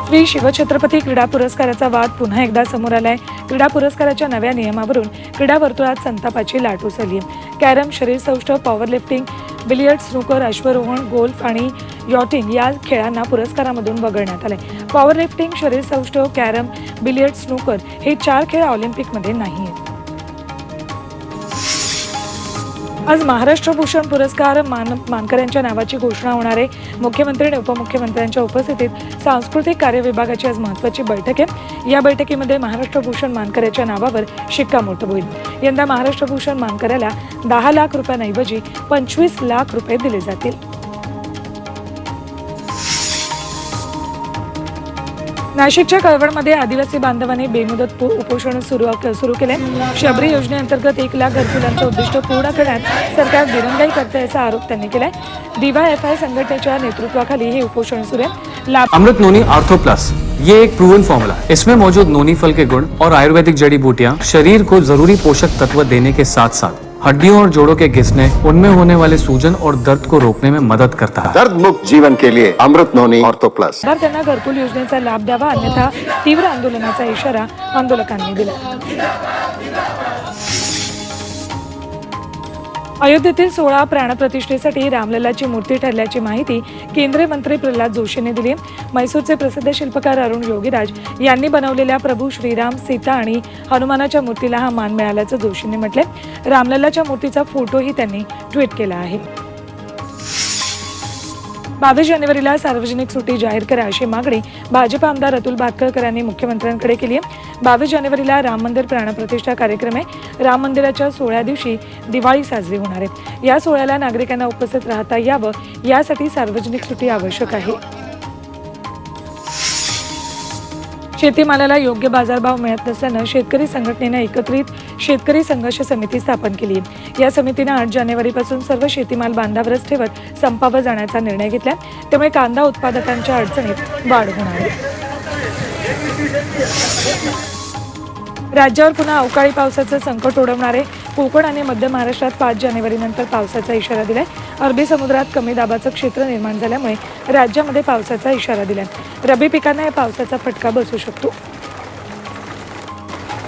श्री शिवछत्रपती क्रीडा पुरस्काराचा वाद पुन्हा एकदा समोर आलाय। क्रीडा पुरस्काराच्या नव्या नियमावरून क्रीडा वर्तुळात संतापाची लाट उसळली। कॅरम, शरीरसौष्ठव, पॉवर लिफ्टिंग, बिलियर्ड्स, स्नूकर, अश्वारोहण, गोल्फ आणि यॉटिंग या खेळांना पुरस्कारामधून वगळण्यात आले। पॉवर लिफ्टिंग, शरीरसौष्ठव, कॅरम, बिलियर्ड्स, स्नूकर हे 4 खेळ ऑलिम्पिकमध्ये नाही आहेत। आज महाराष्ट्र भूषण पुरस्कार मानकऱ्यांच्या नावाची घोषणा होणार आहे। मुख्यमंत्री आणि उपमुख्यमंत्र्यांच्या उपस्थितीत सांस्कृतिक कार्य विभागाची आज महत्त्वाची बैठक आहे। या बैठकीमध्ये महाराष्ट्र भूषण मानकऱ्याच्या नावावर शिक्कामोर्तब होईल। यंदा महाराष्ट्र भूषण मानकऱ्याला 10 लाख रुपयांऐवजी 25 लाख रुपये दिले जातील। नाशिकच्या कळवणमध्ये आदिवासी बांधवांनी बेमुदत उपोषण सुरू केले। शबरी योजनेअंतर्गत 1 लाख घरकुलांचं उद्दिष्ट पूर्ण करण्यात सरकार दिरंगाई करते असा आरोप त्यांनी केलाय। DYFI संघटनेच्या नेतृत्वाखाली हे उपोषण सुरू आहे। अमृत नोनी आर्थो प्लस ये एक प्रूवन फॉर्मूला है। इसमें मौजूद नोनी फल के गुण और आयुर्वेदिक जड़ी बूटियां शरीर को जरूरी पोषक तत्व देने के साथ साथ हड्डियों और जोड़ों के घिसने, उनमें होने वाले सूजन और दर्द को रोकने में मदद करता है। दर्द मुक्त जीवन के लिए अमृत नोनी ऑर्थो प्लस। त्यांना घरकुल योजनेचा लाभ द्यावा, अन्यथा तीव्र आंदोलनाचा इशारा आंदोलकांनी दिला। अयोध्येतील 16 प्राणप्रतिष्ठेसाठी रामलल्लाची मूर्ती ठरल्याची माहिती केंद्रीय मंत्री प्रल्हाद जोशीने दिली। मैसूरचे प्रसिद्ध शिल्पकार अरुण योगीराज यांनी बनवलेल्या प्रभू श्रीराम, सीता आणि हनुमानाच्या मूर्तीला हा मान मिळाल्याचं जोशींनी म्हटले। रामलल्लाच्या मूर्तीचा फोटोही त्यांनी ट्विट केला आहे। 22 जानेवारीला सार्वजनिक सुट्टी जाहीर करा अशी मागणी भाजप आमदार अतुल भातखळकरांनी मुख्यमंत्र्यांकडे केली आहे। 22 जानेवारीला राम मंदिर प्राणप्रतिष्ठा कार्यक्रम आहे। राम मंदिराच्या 16 दिवशी दिवाळी साजरी होणार आहे। या सोहळ्याला नागरिकांना उपस्थित राहता यावं यासाठी सार्वजनिक सुट्टी आवश्यक आहे। शेतीमालाला योग्य बाजारभाव मिळत नसल्यानं शेतकरी संघटनेनं एकत्रित शेतकरी संघर्ष समिती स्थापन केली आहे। या समितीनं 8 जानेवारीपासून सर्व शेतीमाल बांधावरच ठेवत संपावर जाण्याचा निर्णय घेतला। त्यामुळे कांदा उत्पादकांच्या अडचणीत वाढ होणार आहे। राज्यावर पुन्हा अवकाळी पावसाचं संकट ओढवणार आहे। कोकण आणि मध्य महाराष्ट्रात 5 जानेवारीनंतर पावसाचा इशारा दिलाय। अरबी समुद्रात कमी दाबाचं क्षेत्र निर्माण झाल्यामुळे राज्यामध्ये पावसाचा इशारा दिलाय। रब्बी पिकांना या पावसाचा फटका बसू शकतो।